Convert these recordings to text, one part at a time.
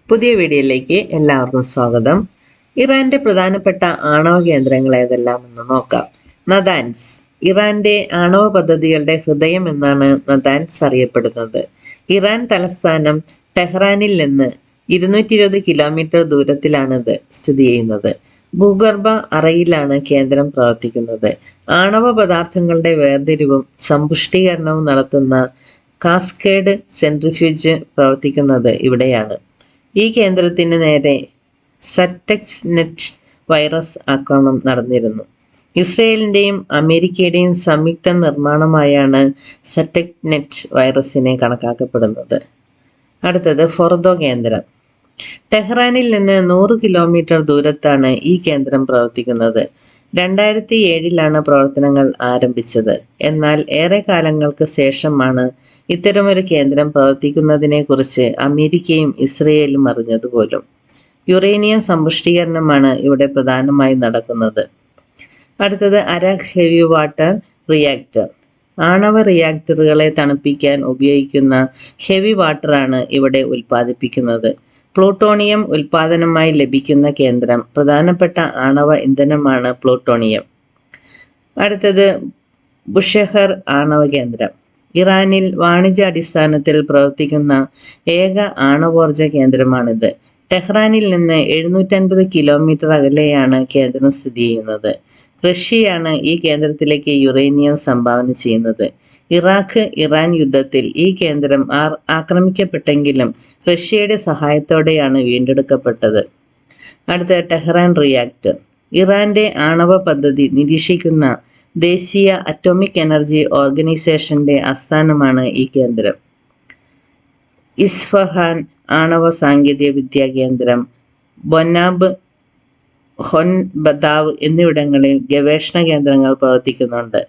പുതിയ വീഡിയോയിലേക്ക് എല്ലാവർക്കും സ്വാഗതം. ഇറാന്റെ പ്രധാനപ്പെട്ട ആണവ കേന്ദ്രങ്ങൾ ഏതെല്ലാമെന്ന് നോക്കാം. നദാൻസ്. ഇറാന്റെ ആണവ പദ്ധതികളുടെ ഹൃദയം എന്നാണ് നദാൻസ് അറിയപ്പെടുന്നത്. ഇറാൻ തലസ്ഥാനം ടെഹ്റാനിൽ നിന്ന് 220 കിലോമീറ്റർ ദൂരത്തിലാണിത് സ്ഥിതി ചെയ്യുന്നത്. ഭൂഗർഭ അറയിലാണ് കേന്ദ്രം പ്രവർത്തിക്കുന്നത്. ആണവ പദാർത്ഥങ്ങളുടെ വേർതിരിവും സമ്പുഷ്ടീകരണവും നടത്തുന്ന കാസ്കേഡ് സെൻട്രിഫ്യൂജ് പ്രവർത്തിക്കുന്നത് ഇവിടെയാണ്. ഈ കേന്ദ്രത്തിന് നേരെ സറ്റക്സ്-നെറ്റ് വൈറസ് ആക്രമണം നടന്നിരുന്നു. ഇസ്രയേലിന്റെയും അമേരിക്കയുടെയും സംയുക്ത നിർമ്മാണമായാണ് സറ്റക്സ്-നെറ്റ് വൈറസിനെ കണക്കാക്കപ്പെടുന്നത്. അടുത്തത് ഫൊർദോ കേന്ദ്രം. ടെഹ്റാനിൽ നിന്ന് 100 കിലോമീറ്റർ ദൂരത്താണ് ഈ കേന്ദ്രം പ്രവർത്തിക്കുന്നത്. 2007 പ്രവർത്തനങ്ങൾ ആരംഭിച്ചത്. എന്നാൽ ഏറെ കാലങ്ങൾക്ക് ശേഷമാണ് ഇത്തരമൊരു കേന്ദ്രം പ്രവർത്തിക്കുന്നതിനെക്കുറിച്ച് അമേരിക്കയും ഇസ്രയേലും അറിഞ്ഞതുപോലും. യുറേനിയം സമ്പുഷ്ടീകരണമാണ് ഇവിടെ പ്രധാനമായും നടക്കുന്നത്. അടുത്തത് അരക് ഹെവി വാട്ടർ റിയാക്ടർ. ആണവ റിയാക്ടറുകളെ തണുപ്പിക്കാൻ ഉപയോഗിക്കുന്ന ഹെവി വാട്ടറാണ് ഇവിടെ ഉൽപ്പാദിപ്പിക്കുന്നത്. പ്ലൂട്ടോണിയം ഉൽപ്പാദനമായി ലഭിക്കുന്ന കേന്ദ്രം. പ്രധാനപ്പെട്ട ആണവ ഇന്ധനമാണ് പ്ലൂട്ടോണിയം. അടുത്തത് ബുഷെഹർ ആണവ കേന്ദ്രം. ഇറാനിൽ വാണിജ്യാടിസ്ഥാനത്തിൽ പ്രവർത്തിക്കുന്ന ഏക ആണവോർജ കേന്ദ്രമാണിത്. ടെഹ്റാനിൽ നിന്ന് 750 കിലോമീറ്റർ അകലെയാണ് കേന്ദ്രം സ്ഥിതി ചെയ്യുന്നത്. റഷ്യയാണ് ഈ കേന്ദ്രത്തിലേക്ക് യുറേനിയം സംഭാവന ചെയ്യുന്നത്. ഇറാഖ് ഇറാൻ യുദ്ധത്തിൽ ഈ കേന്ദ്രം ആക്രമിക്കപ്പെട്ടെങ്കിലും റഷ്യയുടെ സഹായത്തോടെയാണ് വീണ്ടെടുക്കപ്പെട്ടത്. അടുത്ത ടെഹ്റാൻ റിയാക്ടർ. ഇറാന്റെ ആണവ പദ്ധതി നിരീക്ഷിക്കുന്ന ദേശീയ അറ്റോമിക് എനർജി ഓർഗനൈസേഷന്റെ ആസ്ഥാനമാണ് ഈ കേന്ദ്രം. ഇസ്ഫഹാൻ ആണവ സാങ്കേതിക വിദ്യാ കേന്ദ്രം, ബൊനാബ്, ഹൊൻദാബ് എന്നിവിടങ്ങളിൽ ഗവേഷണ കേന്ദ്രങ്ങൾ പ്രവർത്തിക്കുന്നുണ്ട്.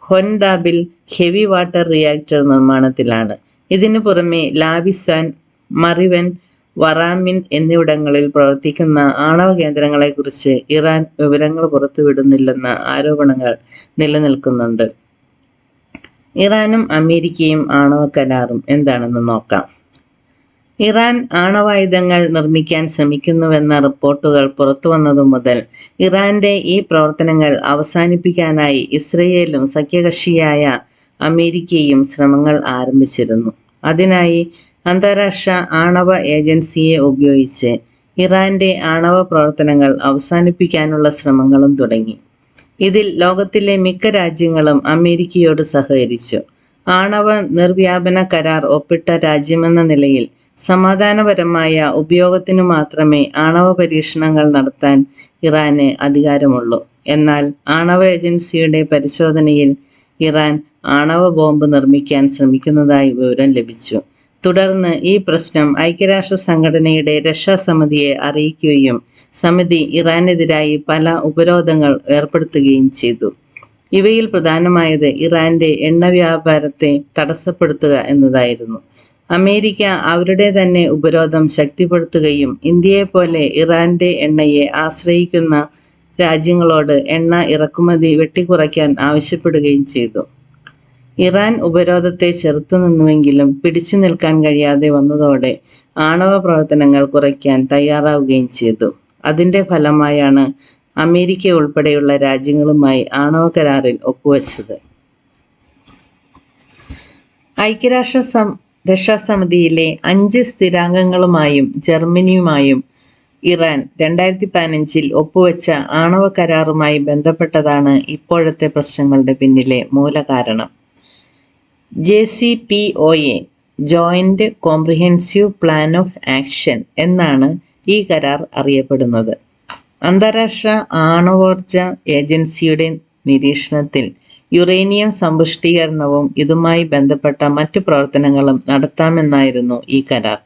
ഹൊൻദാബിൽ ഹെവി വാട്ടർ റിയാക്ടർ നിർമ്മാണത്തിലാണ്. ഇതിനു പുറമെ ലാവിസാൻ, മറിവൻ, വറാമിൻ എന്നിവിടങ്ങളിൽ പ്രവർത്തിക്കുന്ന ആണവ കേന്ദ്രങ്ങളെക്കുറിച്ച് ഇറാൻ വിവരങ്ങൾ പുറത്തുവിടുന്നില്ലെന്ന ആരോപണങ്ങൾ നിലനിൽക്കുന്നുണ്ട്. ഇറാനും അമേരിക്കയും ആണവ കരാറും എന്താണെന്ന് നോക്കാം. ഇറാൻ ആണവായുധങ്ങൾ നിർമ്മിക്കാൻ ശ്രമിക്കുന്നുവെന്ന റിപ്പോർട്ടുകൾ പുറത്തുവന്നതു മുതൽ ഇറാന്റെ ഈ പ്രവർത്തനങ്ങൾ അവസാനിപ്പിക്കാനായി ഇസ്രയേലും സഖ്യകക്ഷിയായ അമേരിക്കയും ശ്രമങ്ങൾ ആരംഭിച്ചിരുന്നു. അതിനായി അന്താരാഷ്ട്ര ആണവ ഏജൻസിയെ ഉപയോഗിച്ച് ഇറാന്റെ ആണവ പ്രവർത്തനങ്ങൾ അവസാനിപ്പിക്കാനുള്ള ശ്രമങ്ങളും തുടങ്ങി. ഇതിൽ ലോകത്തിലെ മിക്ക രാജ്യങ്ങളും അമേരിക്കയോട് സഹകരിച്ചു. ആണവ നിർവ്യാപന കരാർ ഒപ്പിട്ട രാജ്യമെന്ന നിലയിൽ സമാധാനപരമായ ഉപയോഗത്തിനു മാത്രമേ ആണവ പരീക്ഷണങ്ങൾ നടത്താൻ ഇറാന് അധികാരമുള്ളൂ. എന്നാൽ ആണവ ഏജൻസിയുടെ പരിശോധനയിൽ ഇറാൻ ആണവ ബോംബ് നിർമ്മിക്കാൻ ശ്രമിക്കുന്നതായി വിവരം ലഭിച്ചു. തുടർന്ന് ഈ പ്രശ്നം ഐക്യരാഷ്ട്ര സംഘടനയുടെ രക്ഷാസമിതിയെ അറിയിക്കുകയും സമിതി ഇറാനെതിരായി പല ഉപരോധങ്ങൾ ഏർപ്പെടുത്തുകയും ചെയ്തു. ഇവയിൽ പ്രധാനമായത് ഇറാന്റെ എണ്ണ വ്യാപാരത്തെ തടസ്സപ്പെടുത്തുക എന്നതായിരുന്നു. അമേരിക്ക അവരുടെ തന്നെ ഉപരോധം ശക്തിപ്പെടുത്തുകയും ഇന്ത്യയെപ്പോലെ ഇറാന്റെ എണ്ണയെ ആശ്രയിക്കുന്ന രാജ്യങ്ങളോട് എണ്ണ ഇറക്കുമതി വെട്ടിക്കുറയ്ക്കാൻ ആവശ്യപ്പെടുകയും ചെയ്തു. ഇറാൻ ഉപരോധത്തെ ചെറുത്തുനിന്നുവെങ്കിലും പിടിച്ചു നിൽക്കാൻ കഴിയാതെ വന്നതോടെ ആണവ പ്രവർത്തനങ്ങൾ കുറയ്ക്കാൻ തയ്യാറാവുകയും ചെയ്തു. അതിന്റെ ഫലമായാണ് അമേരിക്ക ഉൾപ്പെടെയുള്ള രാജ്യങ്ങളുമായി ആണവ കരാറിൽ ഒപ്പുവെച്ചത്. ഐക്യരാഷ്ട്ര രക്ഷാസമിതിയിലെ 5 സ്ഥിരാംഗങ്ങളുമായും ജർമ്മനിയുമായും ഇറാൻ 2015 ഒപ്പുവെച്ച ആണവ കരാറുമായി ബന്ധപ്പെട്ടതാണ് ഇപ്പോഴത്തെ പ്രശ്നങ്ങളുടെ പിന്നിലെ മൂലകാരണം. JCPOA joint comprehensive plan of action എന്നാണ് ഈ കരാർ അറിയപ്പെടുന്നത്. അന്താരാഷ്ട്ര ആണവോർജ ഏജൻസിയുടെ നിരീക്ഷണത്തിൽ യുറേനിയം സമ്പുഷ്ടീകരണവും ഇതുമായി ബന്ധപ്പെട്ട മറ്റു പ്രവർത്തനങ്ങളും നടത്താമെന്നായിരുന്നു ഈ കരാർ.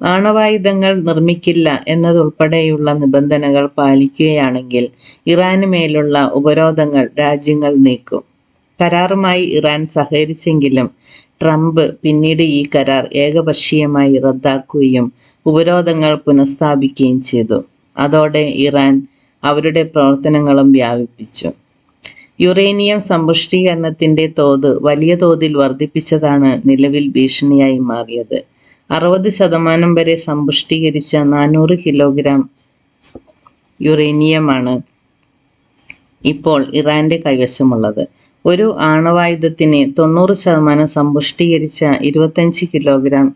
ആണവായുധങ്ങൾ നിർമ്മിക്കില്ല എന്നതുൾപ്പെടെയുള്ള നിബന്ധനകൾ പാലിക്കുകയാണെങ്കിൽ ഇറാന് മേലുള്ള ഉപരോധങ്ങൾ രാജ്യങ്ങൾ നീക്കും. കരാറുമായി ഇറാൻ സഹകരിച്ചെങ്കിലും ട്രംപ് പിന്നീട് ഈ കരാർ ഏകപക്ഷീയമായി റദ്ദാക്കുകയും ഉപരോധങ്ങൾ പുനഃസ്ഥാപിക്കുകയും ചെയ്തു. അതോടെ ഇറാൻ അവരുടെ പ്രവർത്തനങ്ങളും വ്യാപിപ്പിച്ചു. യുറേനിയം സമ്പുഷ്ടീകരണത്തിന്റെ തോത് വലിയ തോതിൽ വർദ്ധിപ്പിച്ചതാണ് നിലവിൽ ഭീഷണിയായി മാറിയത്. 60% വരെ സമ്പുഷ്ടീകരിച്ച 400 കിലോഗ്രാം യുറേനിയമാണ് ഇപ്പോൾ ഇറാന്റെ കൈവശമുള്ളത്. ഒരു ആണവായുധത്തിന് 90% സമ്പുഷ്ടീകരിച്ച 25 കിലോഗ്രാം